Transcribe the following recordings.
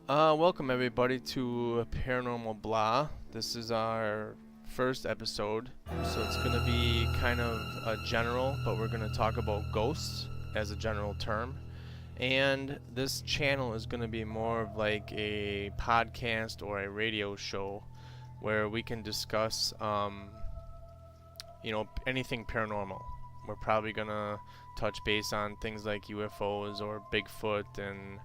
Welcome everybody to Paranormal Blah. This is our first episode, so it's going to be kind of general, but we're going to talk about ghosts as a general term. And this channel is going to be more of like a podcast or a radio show where we can discuss, anything paranormal. We're probably going to touch base on things like UFOs or Bigfoot and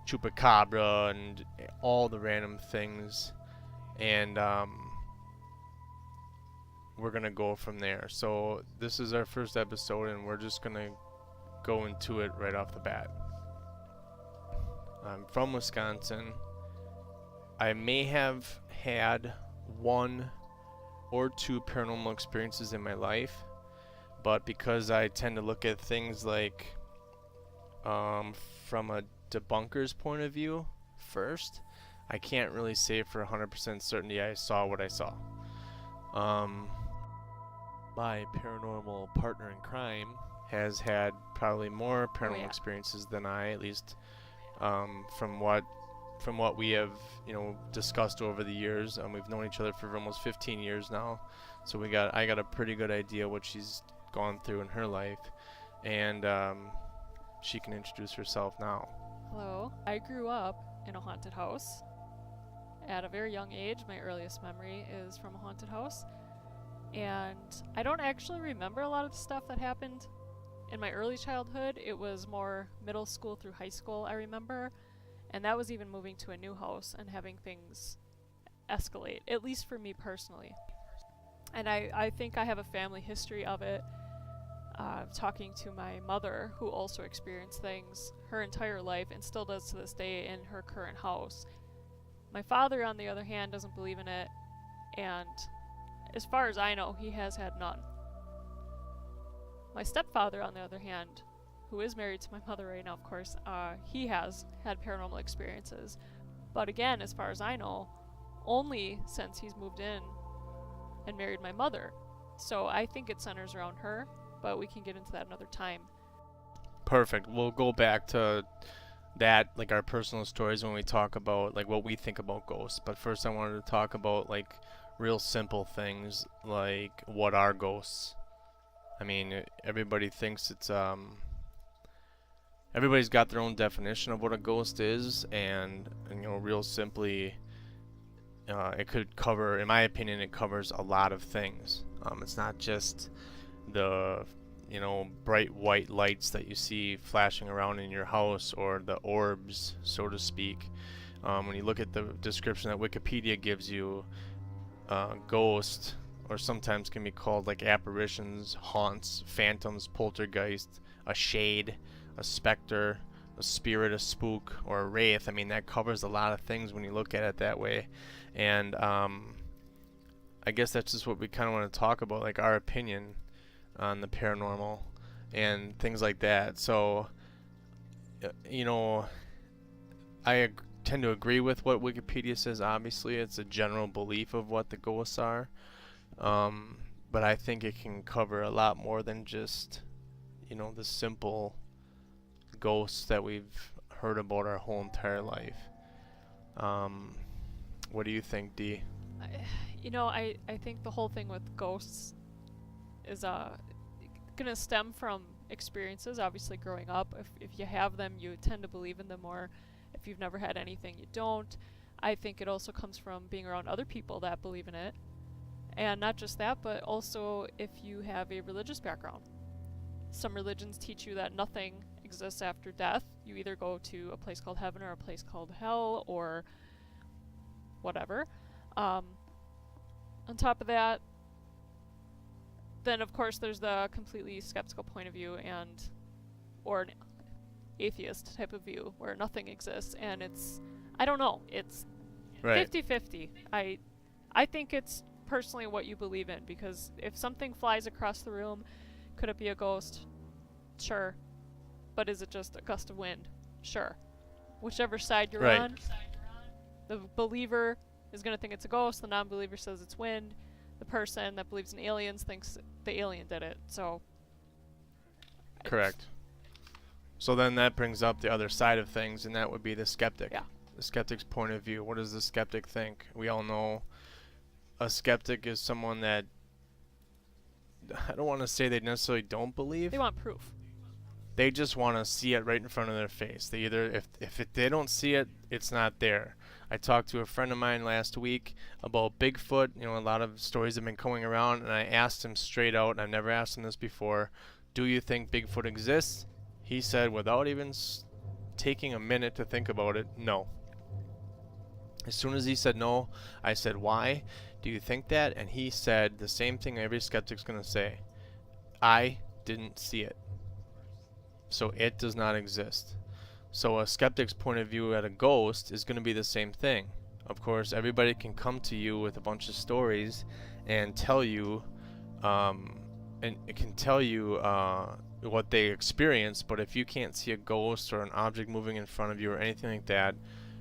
Chupacabra and all the random things, and we're gonna go from there. So this is our first episode and we're just gonna go into it right off the bat. I'm from Wisconsin. I may have had one or two paranormal experiences in my life, but because I tend to look at things like from a debunker's point of view first, I can't really say for 100% certainty I saw what I saw. My paranormal partner in crime has had probably more paranormal experiences than I, at least from what we have discussed over the years. We've known each other for almost 15 years now, so I got a pretty good idea what she's gone through in her life, and she can introduce herself now. Hello. I grew up in a haunted house at a very young age. My earliest memory is from a haunted house. And I don't actually remember a lot of the stuff that happened in my early childhood. It was more middle school through high school, I remember. And that was even moving to a new house and having things escalate, at least for me personally. And I think I have a family history of it. Talking to my mother, who also experienced things her entire life and still does to this day in her current house. My father, on the other hand, doesn't believe in it, and as far as I know, he has had none. My stepfather, on the other hand, who is married to my mother right now, of course, he has had paranormal experiences. But again, as far as I know, only since he's moved in and married my mother. So I think it centers around her, but we can get into that another time. Perfect. We'll go back to that, like our personal stories, when we talk about like what we think about ghosts. But first I wanted to talk about like real simple things, like what are ghosts? I mean, everybody thinks it's everybody's got their own definition of what a ghost is, and real simply, it could cover, in my opinion, it covers a lot of things. It's not just the bright white lights that you see flashing around in your house, or the orbs, so to speak. When you look at the description that Wikipedia gives you, ghost, or sometimes can be called like apparitions, haunts, phantoms, poltergeist, a shade, a specter, a spirit, a spook, or a wraith. I mean, that covers a lot of things when you look at it that way. And I guess that's just what we kind of want to talk about, like our opinion on the paranormal and things like that. So I tend to agree with what Wikipedia says. Obviously it's a general belief of what the ghosts are, but I think it can cover a lot more than just the simple ghosts that we've heard about our whole entire life. What do you think, Dee? I think the whole thing with ghosts is gonna stem from experiences. Obviously, growing up, if you have them, you tend to believe in them more. If you've never had anything, you don't. I think it also comes from being around other people that believe in it, and not just that, but also if you have a religious background. Some religions teach you that nothing exists after death. You either go to a place called heaven or a place called hell, or whatever. On top of that, then of course there's the completely skeptical point of view, or an atheist type of view where nothing exists, and it's Right. 50-50. I think it's personally what you believe in, because if something flies across the room, could it be a ghost? Sure. But is it just a gust of wind? Sure. Whichever side you're Right. on, the believer is going to think it's a ghost, the non-believer says it's wind, the person that believes in aliens thinks the alien did it. So Correct. So then that brings up the other side of things, and that would be the skeptic. Yeah. The skeptic's point of view. What does the skeptic think? We all know a skeptic is someone that, I don't want to say they necessarily don't believe. They want proof. They just want to see it right in front of their face. They either, if they don't see it, it's not there. I talked to a friend of mine last week about Bigfoot. You know, a lot of stories have been going around, and I asked him straight out, and I've never asked him this before, do you think Bigfoot exists? He said, without even taking a minute to think about it, no. As soon as he said no, I said, why do you think that? And he said the same thing every skeptic's going to say. I didn't see it. So it does not exist. So a skeptic's point of view at a ghost is going to be the same thing. Of course, everybody can come to you with a bunch of stories and tell you, and it can tell you what they experienced, but if you can't see a ghost or an object moving in front of you or anything like that,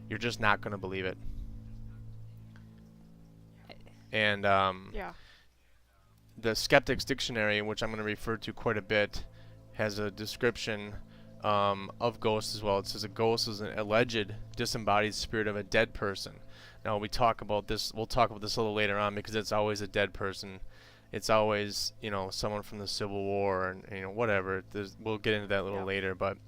you're just not going to believe it. And Yeah. the Skeptic's Dictionary, which I'm going to refer to quite a bit, has a description of ghosts as well. It says a ghost is an alleged disembodied spirit of a dead person. Now we'll talk about this a little later on, because it's always a dead person. It's always, you know, someone from the Civil War, and, you know, whatever. We'll get into that a little later, but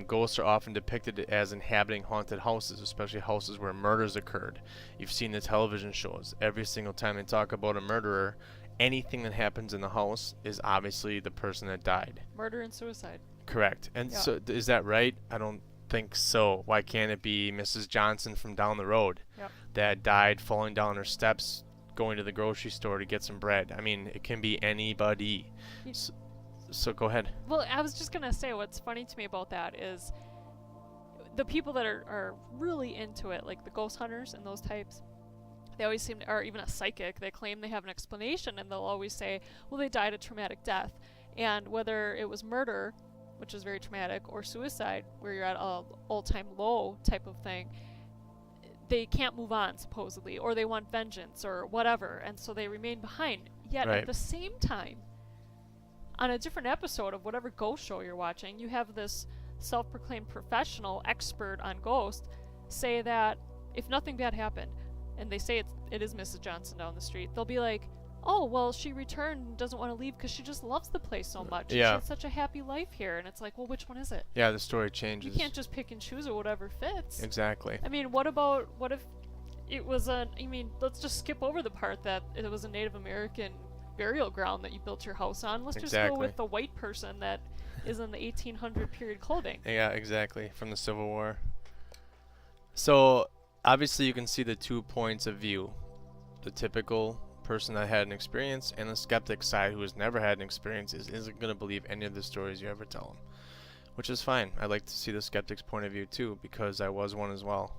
ghosts are often depicted as inhabiting haunted houses, especially houses where murders occurred. You've seen the television shows. Every single time they talk about a murderer, anything that happens in the house is obviously the person that died. Murder and suicide. Correct. And so is that right? I don't think so. Why can't it be Mrs. Johnson from down the road that died falling down her steps going to the grocery store to get some bread? I mean, it can be anybody. So go ahead. Well, I was just going to say, what's funny to me about that is the people that are really into it, like the ghost hunters and those types, they always seem to, or even a psychic, they claim they have an explanation, and they'll always say, well, they died a traumatic death. And whether it was murder, which is very traumatic, or suicide, where you're at a all-time low type of thing, they can't move on, supposedly, or they want vengeance or whatever, and so they remain behind. Yet at the same time, on a different episode of whatever ghost show you're watching, you have this self-proclaimed professional expert on ghosts say that if nothing bad happened, and they say it is Mrs. Johnson down the street, they'll be like, oh, well, she returned and doesn't want to leave because she just loves the place so much. Yeah. She has such a happy life here. And it's like, well, which one is it? Yeah, the story changes. You can't just pick and choose or whatever fits. Exactly. I mean, what if it was let's just skip over the part that it was a Native American burial ground that you built your house on. Let's just go with the white person that is in the 1800 period clothing. Yeah, exactly. From the Civil War. So obviously you can see the 2 points of view. The typical person that had an experience, and the skeptic side who has never had an experience isn't going to believe any of the stories you ever tell them, which is fine. I like to see the skeptic's point of view too, because I was one as well,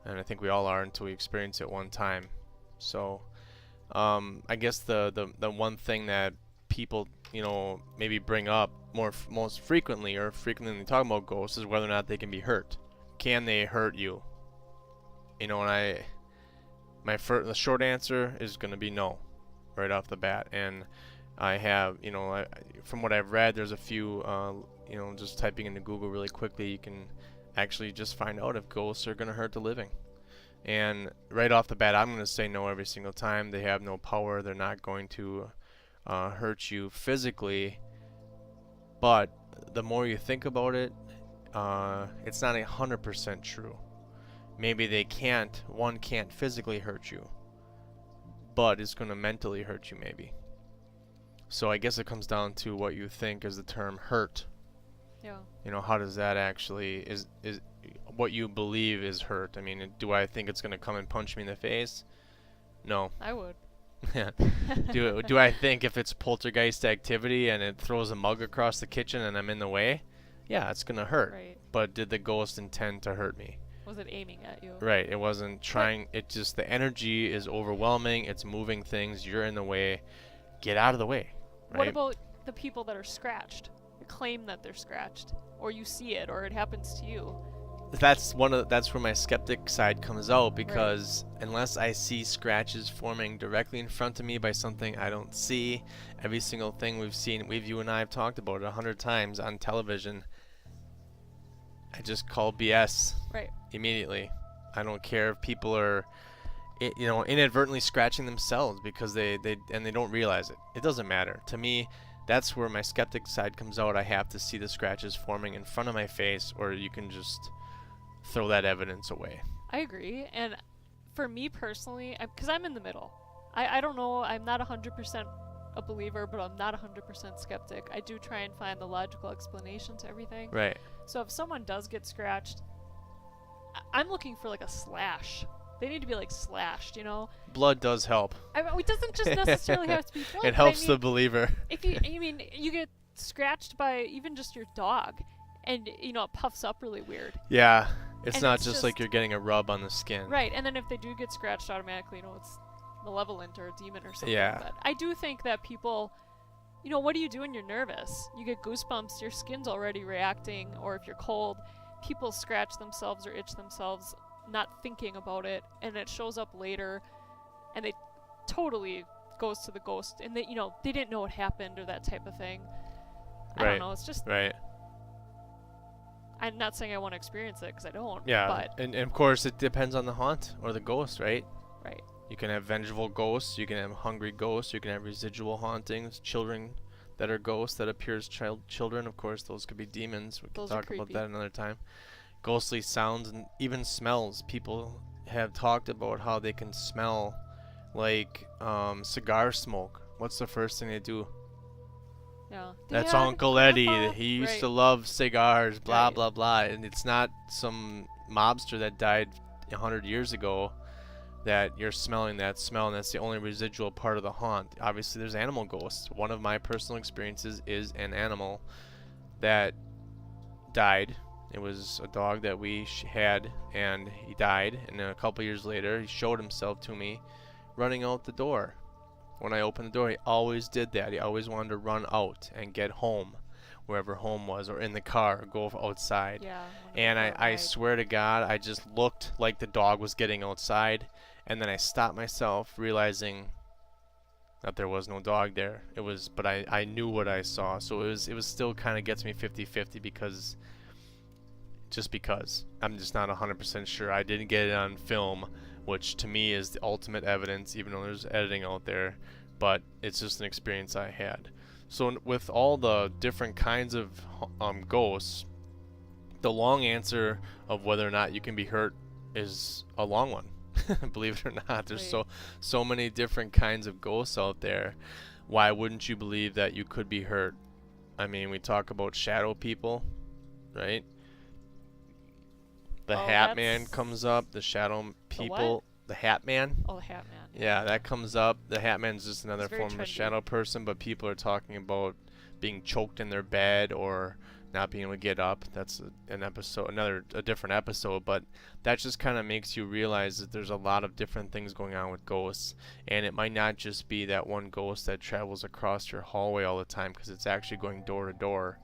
and I think we all are until we experience it one time. So I guess the one thing that people, you know, maybe bring up most frequently, or frequently when they talk about ghosts, is whether or not they can be hurt. Can they hurt you? You know, and the short answer is going to be no, right off the bat. And I have, you know, from what I've read, there's a few, you know, just typing into Google really quickly, you can actually just find out if ghosts are going to hurt the living. And right off the bat, I'm going to say no every single time. They have no power. They're not going to hurt you physically. But the more you think about it, it's not 100% true. Maybe one can't physically hurt you, but it's going to mentally hurt you maybe. So I guess it comes down to what you think is the term hurt. Yeah. You know, how does that actually, is what you believe is hurt? I mean, do I think it's going to come and punch me in the face? No. I would. Do I think if it's poltergeist activity and it throws a mug across the kitchen and I'm in the way? Yeah, it's going to hurt. Right. But did the ghost intend to hurt me? Was it aiming at you? Right. It wasn't trying. It just, the energy is overwhelming. It's moving things. You're in the way. Get out of the way. Right? What about the people that are scratched? You claim that they're scratched, or you see it, or it happens to you. That's where my skeptic side comes out, because unless I see scratches forming directly in front of me by something I don't see, every single thing we've seen, you and I have talked about it 100 times on television, I just call BS Right. immediately. I don't care if people are, inadvertently scratching themselves because they don't realize it. It doesn't matter. To me, that's where my skeptic side comes out. I have to see the scratches forming in front of my face, or you can just throw that evidence away. I agree. And for me personally, because I'm in the middle. I don't know. I'm not 100% a believer, but I'm not 100% skeptic. I do try and find the logical explanation to everything. Right. So if someone does get scratched, I'm looking for like a slash. They need to be like slashed, you know? Blood does help. I mean, it doesn't just necessarily have to be blood. It helps the believer. If you get scratched by even just your dog, and it puffs up really weird. Yeah, it's And not it's just like you're getting a rub on the skin. Right, and then if they do get scratched automatically, it's malevolent or a demon or something. Yeah. But I do think that people, what do you do when you're nervous? You get goosebumps, your skin's already reacting, or if you're cold, people scratch themselves or itch themselves not thinking about it, and it shows up later, and they totally goes to the ghost, and they didn't know what happened or that type of thing. I don't know, it's just... Right. I'm not saying I want to experience it, because I don't. Yeah, but and of course it depends on the haunt or the ghost, right? Right. You can have vengeful ghosts, you can have hungry ghosts, you can have residual hauntings, children that are ghosts that appear as children. Of course, those could be demons. We can talk about that another time. Ghostly sounds and even smells. People have talked about how they can smell like cigar smoke. What's the first thing they do? Yeah. That's Dad, Uncle Eddie. Grandpa. He used Right. to love cigars, blah, Right. blah, blah. And it's not some mobster that died 100 years ago that you're smelling that smell, and that's the only residual part of the haunt. Obviously, there's animal ghosts. One of my personal experiences is an animal that died. It was a dog that we had, and he died. And then a couple years later, he showed himself to me running out the door. When I opened the door, he always did that. He always wanted to run out and get home, wherever home was, or in the car, or go outside. Yeah. And I swear to God, I just looked like the dog was getting outside, and then I stopped myself, realizing that there was no dog there. But I knew what I saw, so it was still kind of gets me 50-50 because I'm just not 100% sure. I didn't get it on film, which to me is the ultimate evidence, even though there's editing out there, but it's just an experience I had. So with all the different kinds of ghosts, the long answer of whether or not you can be hurt is a long one. Believe it or not, there's so many different kinds of ghosts out there. Why wouldn't you believe that you could be hurt? I mean, we talk about shadow people, right? The Hat Man comes up, the shadow people, the Hat Man. Oh, the Hat Man. Yeah, that comes up. The Hat Man's just another form of a trendy. shadow person, but people are talking about being choked in their bed or not being able to get up. That's a different episode, but that just kind of makes you realize that there's a lot of different things going on with ghosts, and it might not just be that one ghost that travels across your hallway all the time, because it's actually going door to door,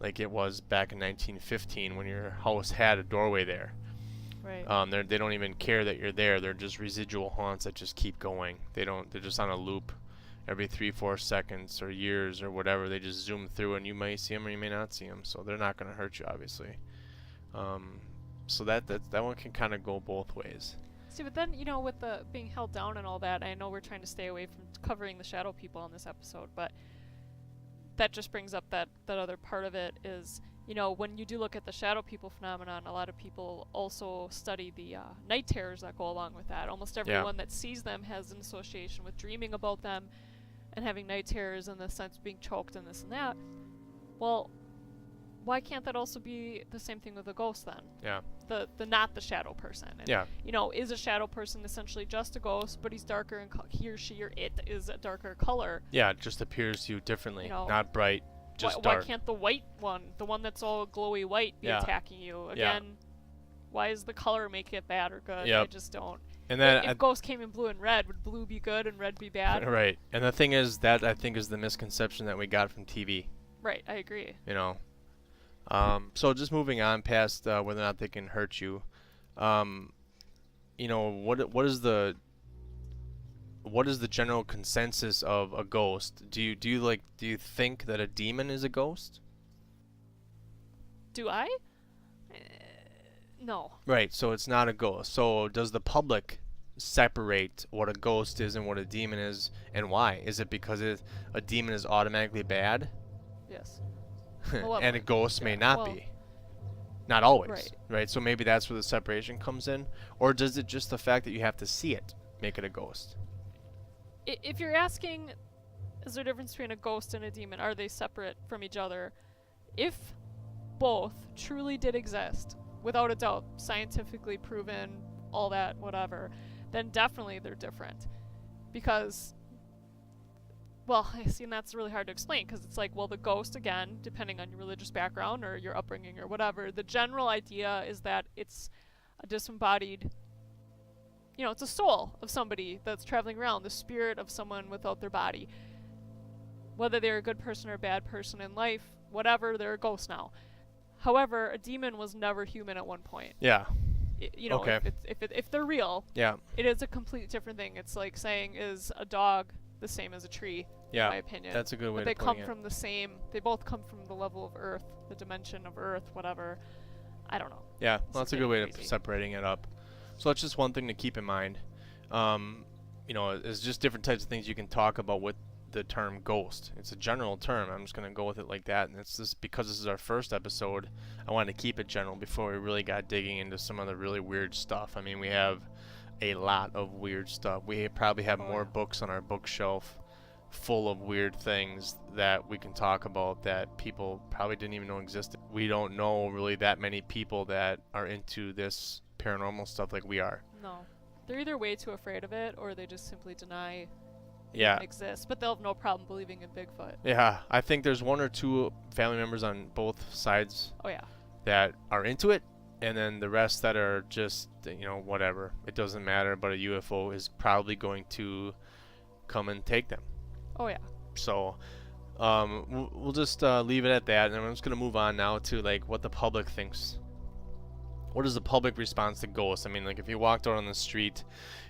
like it was back in 1915 when your house had a doorway there. Right. They don't even care that you're there. They're just residual haunts that just keep going. They're just on a loop every 3-4 seconds or years or whatever. They just zoom through, and you may see them or you may not see them. So they're not going to hurt you, obviously. So that one can kind of go both ways. See, but then, with the being held down and all that, I know we're trying to stay away from covering the shadow people on this episode, but that just brings up that other part of it is, when you do look at the shadow people phenomenon, a lot of people also study the night terrors that go along with that. Almost everyone that sees them has an association with dreaming about them and having night terrors in the sense of being choked and this and that. Well, why can't that also be the same thing with a ghost then? Yeah. The not the shadow person. And, Yeah. Is a shadow person essentially just a ghost, but he's darker and he or she or it is a darker color? Yeah, it just appears to you differently, not bright, just why dark. can't the white one, the one that's all glowy white, be attacking you? Again, why is the color make it bad or good? I just don't. And then if ghosts came in blue and red, would blue be good and red be bad? Right. And the thing is, that I think is the misconception that we got from TV. Right, I agree. So just moving on past whether or not they can hurt you, what is the general consensus of a ghost? Do you think that a demon is a ghost? Do I? No. Right, so it's not a ghost. So does the public separate what a ghost is and what a demon is, and why? Is it because a demon is automatically bad Yes. and a Malevolent. ghost may Yeah, not well, be? Not always, right. right? So maybe that's where the separation comes in, or does it just the fact that you have to see it make it a ghost? If you're asking, is there a difference between a ghost and a demon? Are they separate from each other? If both truly did exist, without a doubt, scientifically proven, all that, whatever, then definitely they're different. Because, well, I see, and that's really hard to explain, because it's like, well, the ghost, again, depending on your religious background or your upbringing or whatever, the general idea is that it's a disembodied, it's a soul of somebody that's traveling around, the spirit of someone without their body. Whether they're a good person or a bad person in life, whatever, they're a ghost now. However, a demon was never human at one point. Yeah. Okay. If they're real, Yeah. it is a completely different thing. It's like saying, is a dog the same as a tree? Yeah. In my opinion. That's a good way But to put it. they come from the same. They both come from the level of Earth, the dimension of Earth, whatever. I don't know. Yeah, well, that's a good way of crazy. separating it up. So that's just one thing to keep in mind. It's just different types of things you can talk about with the term ghost. It's a general term. I'm just going to go with it like that. And it's just because this is our first episode, I wanted to keep it general before we really got digging into some of the really weird stuff. I mean, we have a lot of weird stuff. We probably have more books on our bookshelf full of weird things that we can talk about that people probably didn't even know existed. We don't know really that many people that are into this paranormal stuff like we are. No. They're either way too afraid of it, or they just simply deny Yeah. it exists. But they'll have no problem believing in Bigfoot. Yeah, I think there's one or two family members on both sides Oh, yeah. that are into it, and then the rest that are just, whatever. It doesn't matter, but a UFO is probably going to come and take them. Oh, yeah. So we'll just leave it at that, and I'm just going to move on now to, like, what the public thinks. What is the public response to ghosts? I mean, like, if you walked out on the street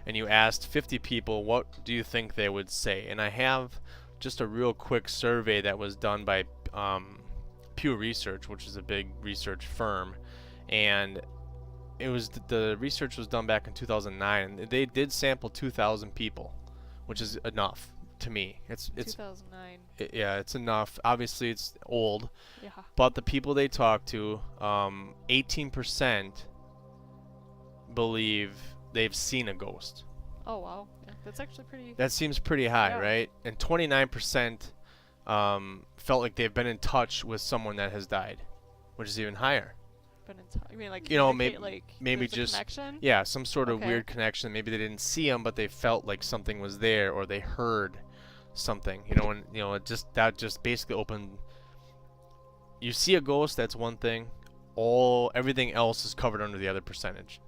and you asked 50 people, what do you think they would say? And I have just a real quick survey that was done by Pew Research, which is a big research firm, and the research was done back in 2009, and they did sample 2,000 people, which is enough to me. It's 2009. yeah, it's enough. Obviously, it's old, Yeah. but the people they talked to, 18% believe they've seen a ghost. Oh, wow. Yeah, that's actually pretty... That seems pretty high, Yeah. right? And 29% felt like they've been in touch with someone that has died, which is even higher. Been in touch. I mean, like, maybe there's a just connection? yeah, some sort of Okay. weird connection. Maybe they didn't see them, but they felt like something was there, or they heard something. That just basically opened. You see a ghost, that's one thing. Everything else is covered under the other percentage.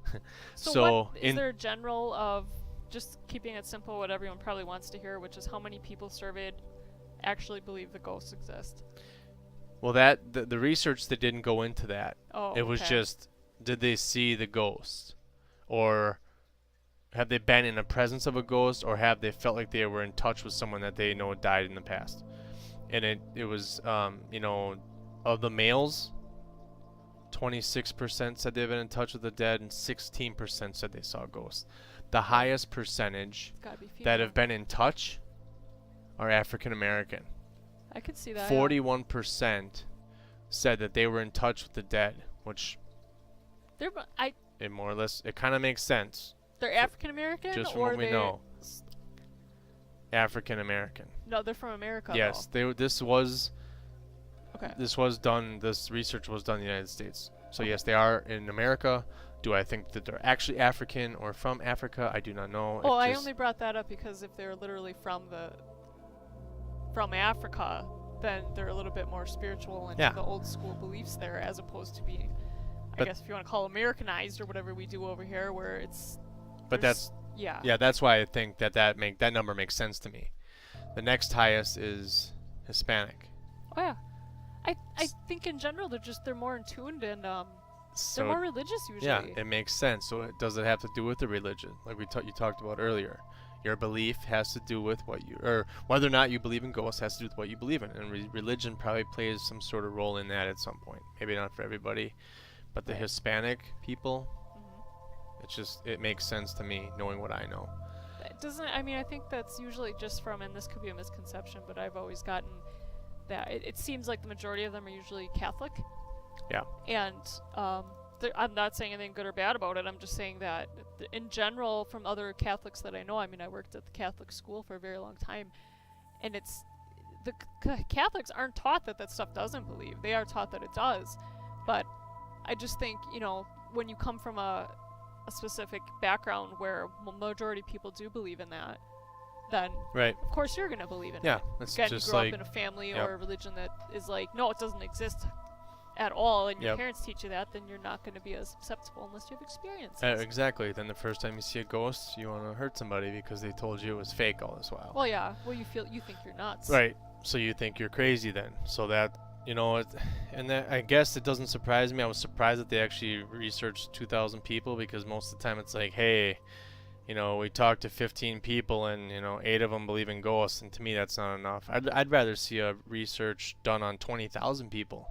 So is there a general of, just keeping it simple, what everyone probably wants to hear, which is how many people surveyed actually believe the ghosts exist? Well, the research that didn't go into that. Oh, It was okay. just, did they see the ghost, or have they been in the presence of a ghost, or have they felt like they were in touch with someone that they know died in the past? And it was of the males, 26% said they've been in touch with the dead, and 16% said they saw a ghost. The highest percentage It's gotta be that female. have been in touch are African American. I could see that. 41% said that they were in touch with the dead, which Yeah. it more or less, it kind of makes sense They're African American, just from or what we they? know. African American. No, they're from America. Yes, though. this was Okay. this research was done in the United States. So yes, they are in America. Do I think that they're actually African or from Africa? I do not know. Well, I only brought that up because if they're literally from Africa, then they're a little bit more spiritual and Yeah. the old school beliefs there, as opposed to being, I But- guess if you want to call it Americanized or whatever we do over here, where it's. But there's- yeah. yeah, that's why I think that number makes sense to me. The next highest is Hispanic. Oh yeah. I think in general they're more in tuned and they're So more religious usually. yeah, it makes sense. So does it have to do with the religion, like you talked about earlier? Your belief has to do with or whether or not you believe in ghosts has to do with what you believe in, and religion probably plays some sort of role in that at some point. Maybe not for everybody, But the Right. Hispanic people, Hmm. it makes sense to me knowing what I know. It doesn't. I mean, I think that's usually just from, and this could be a misconception, but I've always gotten that it seems like the majority of them are usually Catholic. Yeah. And I'm not saying anything good or bad about it. I'm just saying that in general, from other Catholics that I know, I mean, I worked at the Catholic school for a very long time, and it's the Catholics aren't taught that that stuff doesn't believe. They are taught that it does. But I just think, when you come from a specific background where majority of people do believe in that, then Right. of course you're gonna believe in it. Yeah. It's Again, just you grew like up in a family yep. or a religion that is like, no, it doesn't exist at all, and your Yep. parents teach you that, then you're not going to be as susceptible unless you have experiences. Exactly. Then the first time you see a ghost, you want to hurt somebody because they told you it was fake all this while. Well, yeah. Well, you think you're nuts. Right. So you think you're crazy then. So that, and that, I guess it doesn't surprise me. I was surprised that they actually researched 2,000 people, because most of the time it's like, hey, we talked to 15 people and, 8 of them believe in ghosts. And to me, that's not enough. I'd rather see a research done on 20,000 people.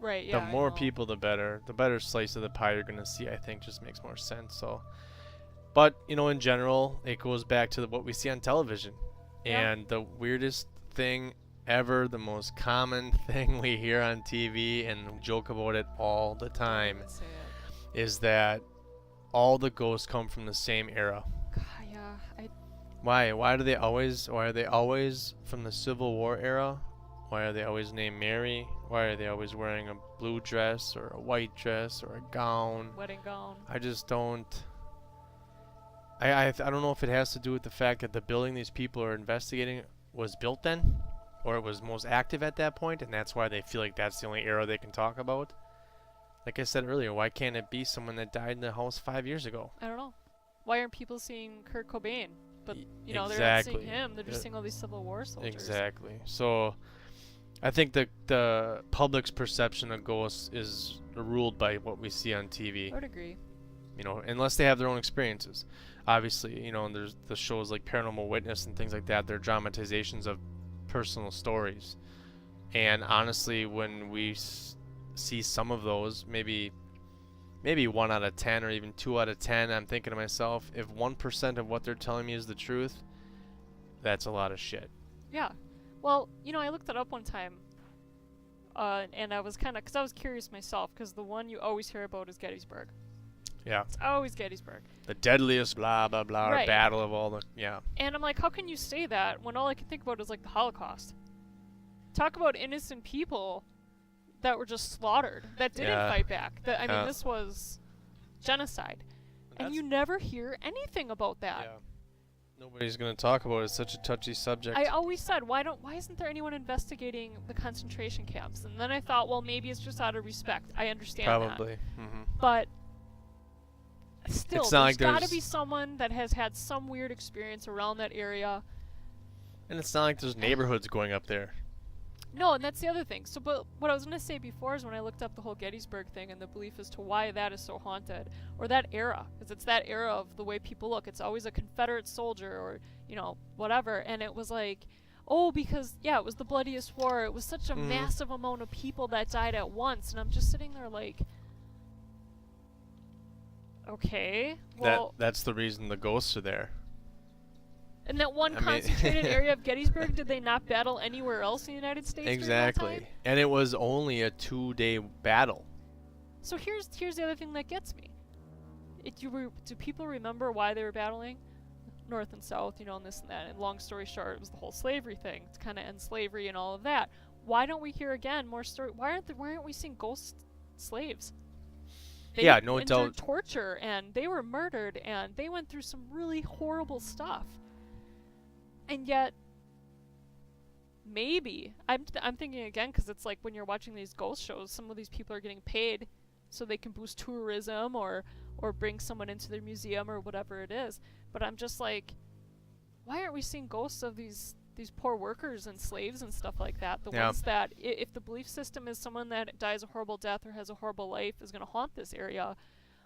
Right, yeah. The more people, the better. The better slice of the pie you're going to see, I think, just makes more sense. So, but, in general, it goes back to what we see on television. Yeah. And the weirdest thing ever, the most common thing we hear on TV and joke about it all the time, Let's say it. is that all the ghosts come from the same era. God, yeah. Why? Why are they always from the Civil War era? Why are they always named Mary? Why are they always wearing a blue dress or a white dress or a gown? Wedding gown. I just don't. I don't know if it has to do with the fact that the building these people are investigating was built then, or it was most active at that point, and that's why they feel like that's the only era they can talk about. Like I said earlier, why can't it be someone that died in the house 5 years ago? I don't know. Why aren't people seeing Kurt Cobain? But, they're not Exactly. seeing him. They're just seeing all these Civil War soldiers. Exactly. So I think the public's perception of ghosts is ruled by what we see on TV. I would agree. Unless they have their own experiences. Obviously, and there's the shows like Paranormal Witness and things like that. They're dramatizations of personal stories. And honestly, when we see some of those, maybe 1 out of 10 or even 2 out of 10, I'm thinking to myself, if 1% of what they're telling me is the truth, that's a lot of shit. Yeah. Well, I looked it up one time, and I was because I was curious myself, because the one you always hear about is Gettysburg. Yeah. It's always Gettysburg. The deadliest blah, blah, blah, Right. or battle of all the, yeah. And I'm like, how can you say that when all I can think about is, like, the Holocaust? Talk about innocent people that were just slaughtered, that didn't Yeah. fight back. I mean, Yeah. this was genocide. And That's- you never hear anything about that. Yeah. Nobody's going to talk about it. It's such a touchy subject. I always said, why isn't there anyone investigating the concentration camps? And then I thought, well, maybe it's just out of respect. I understand that. Probably. Mm-hmm. But still, It's not there's like got to there's- be someone that has had some weird experience around that area. And it's not like there's neighborhoods going up there. No, and that's the other thing. So, but what I was going to say before is when I looked up the whole Gettysburg thing and the belief as to why that is so haunted, or that era, because it's that era of the way people look. It's always a Confederate soldier or, whatever. And it was like, oh, because, yeah, it was the bloodiest war. It was such a massive amount of people that died at once. And I'm just sitting there like, okay, well. That's the reason the ghosts are there. In that one I mean- concentrated area of Gettysburg, did they not battle anywhere else in the United States during that time? Exactly. And it was only a 2-day battle. So here's the other thing that gets me. Do people remember why they were battling? North and South, and this and that. And long story short, it was the whole slavery thing to kind of end slavery and all of that. Why don't we hear again more story? Why aren't we seeing ghost slaves? They Yeah, no endured doubt. torture, and they were murdered, and they went through some really horrible stuff. And yet, maybe I'm thinking again, because it's like when you're watching these ghost shows, some of these people are getting paid so they can boost tourism or bring someone into their museum or whatever it is. But I'm just like, why aren't we seeing ghosts of these poor workers and slaves and stuff like that? The Yeah. ones that, if the belief system is someone that dies a horrible death or has a horrible life is going to haunt this area,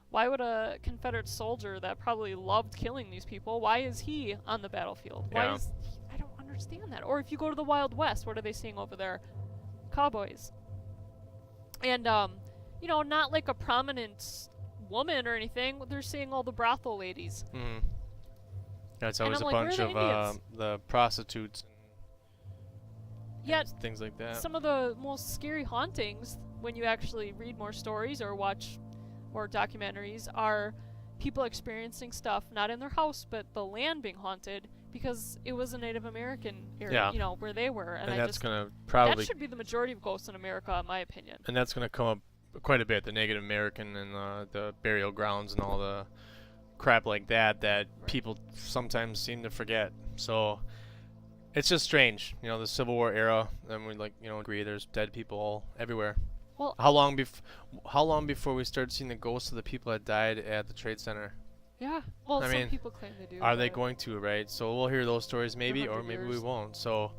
why would a Confederate soldier that probably loved killing these people, why is he on the battlefield? Yeah. I don't understand that. Or if you go to the Wild West, what are they seeing over there? Cowboys. And you know, not like a prominent woman or anything. They're seeing all the brothel ladies. Mm-hmm. That's And always I'm a like, where bunch are the of Indians? the prostitutes Yet and things like that. some of the most scary hauntings, when you actually read more stories or watch more documentaries, are people experiencing stuff not in their house but the land being haunted because it was a Native American area, Yeah. you know, where they were. And I that's just gonna that probably should be the majority of ghosts in America, in my opinion. and that's gonna come up quite a bit. The Native American and the burial grounds and all the crap like that Right. people sometimes seem to forget. So it's just strange, you know, the Civil War era, and we agree there's dead people everywhere. Well, How long before we start seeing the ghosts of the people that died at the Trade Center? yeah. Well, I some mean, people claim they do. Are they but going to, right? So we'll hear those stories maybe, or 100 maybe we years. won't. So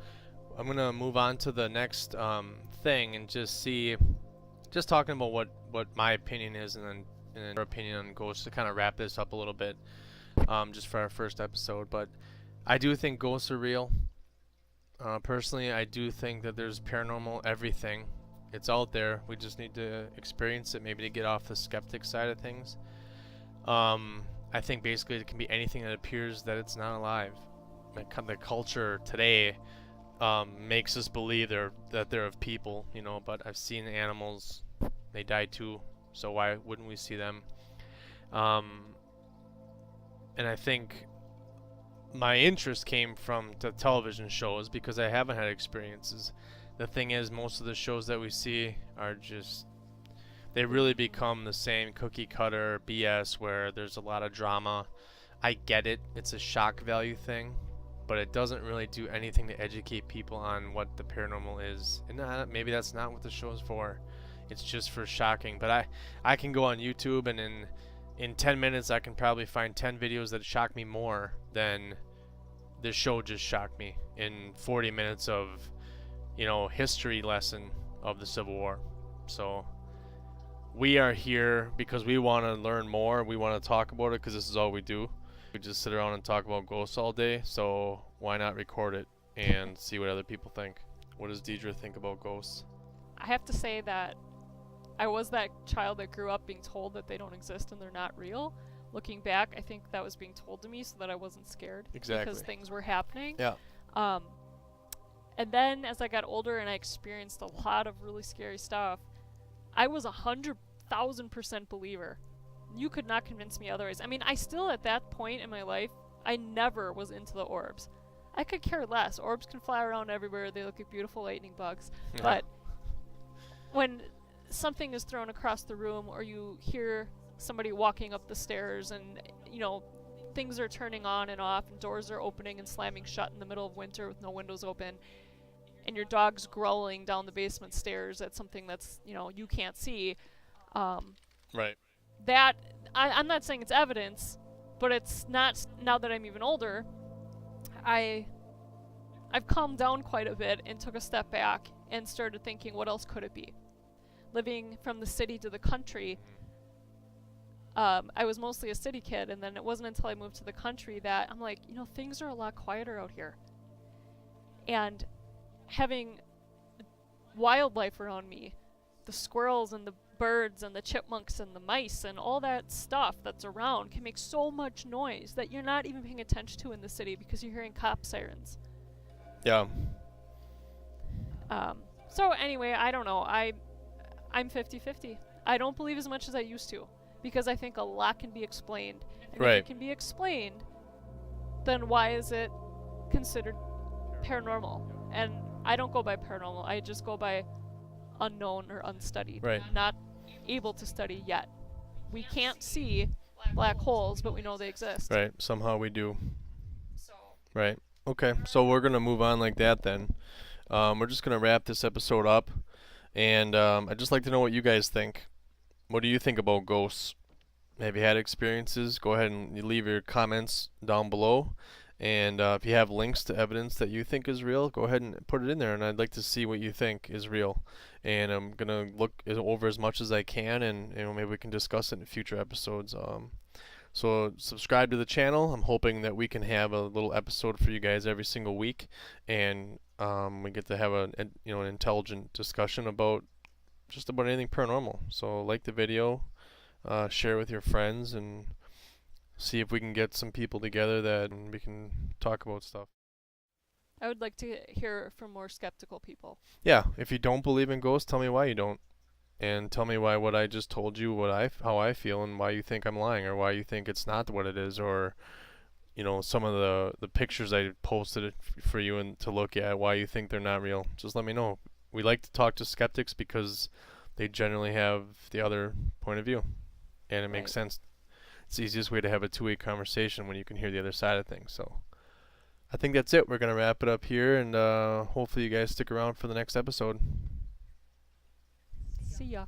I'm gonna move on to the next thing and just talking about what my opinion is, and then your opinion on ghosts to kind of wrap this up a little bit, just for our first episode. But I do think ghosts are real. Personally, I do think that there's paranormal everything. It's out there. We just need to experience it, maybe to get off the skeptic side of things. I think basically it can be anything that appears that it's not alive. The culture today makes us believe that they're of people, you know, but I've seen animals, they die too, so why wouldn't we see them? And I think my interest came from the television shows because I haven't had experiences. The thing is, most of the shows that we see are just, they really become the same cookie cutter BS where there's a lot of drama. I get it, it's a shock value thing, but it doesn't really do anything to educate people on what the paranormal is. And maybe that's not what the show's for. It's just for shocking. But I can go on YouTube, and in 10 minutes I can probably find 10 videos that shock me more than this show just shocked me in 40 minutes of, you know, history lesson of the Civil War. So we are here because we want to learn more. We want to talk about it because this is all we do. We just sit around and talk about ghosts all day, so why not record it and see what other people think? What does Deidre think about ghosts? I have to say that I was that child that grew up being told that they don't exist and they're not real. Looking back, I think that was being told to me so that I wasn't scared. Exactly. Because things were happening. Yeah. And then as I got older and I experienced a lot of really scary stuff, I was 100,000% believer. You could not convince me otherwise. I mean, I still, at that point in my life, I never was into the orbs. I could care less. Orbs can fly around everywhere. They look like beautiful lightning bugs. Yeah. But when something is thrown across the room, or you hear somebody walking up the stairs, and, you know, things are turning on and off, and doors are opening and slamming shut in the middle of winter with no windows open, and your dog's growling down the basement stairs at something that's, you know, you can't see, Right. that I'm not saying it's evidence, but it's not. Now that I'm even older, I've calmed down quite a bit and took a step back and started thinking, what else could it be? Living from the city to the country, I was mostly a city kid, and then it wasn't until I moved to the country that I'm like, you know, things are a lot quieter out here. And having wildlife around me, the squirrels and the birds and the chipmunks and the mice and all that stuff that's around can make so much noise that you're not even paying attention to in the city because you're hearing cop sirens. Yeah. So anyway, I don't know. I'm 50-50. I don't believe as much as I used to because I think a lot can be explained. And Right. if it can be explained, then why is it considered paranormal? And I don't go by paranormal. I just go by unknown or unstudied. Right. Not able to study yet. We can't see black holes, but we know they exist. Right. Somehow we do. So Right. Okay. So we're gonna move on like that then. We're just gonna wrap this episode up, and I'd just like to know what you guys think. What do you think about ghosts? Have you had experiences? Go ahead and leave your comments down below. And if you have links to evidence that you think is real, go ahead and put it in there. And I'd like to see what you think is real. And I'm going to look over as much as I can, and maybe we can discuss it in future episodes. So subscribe to the channel. I'm hoping that we can have a little episode for you guys every single week. And we get to have an intelligent discussion about just about anything paranormal. So like the video, share with your friends, and see if we can get some people together that we can talk about stuff. I would like to hear from more skeptical people. Yeah, if you don't believe in ghosts, tell me why you don't, and tell me why what I just told you, how I feel, and why you think I'm lying, or why you think it's not what it is, or some of the pictures I posted for you and to look at, why you think they're not real. Just let me know. We like to talk to skeptics because they generally have the other point of view, and it makes Right. sense. It's the easiest way to have a two-way conversation when you can hear the other side of things. So I think that's it. We're gonna wrap it up here, and hopefully you guys stick around for the next episode. See ya.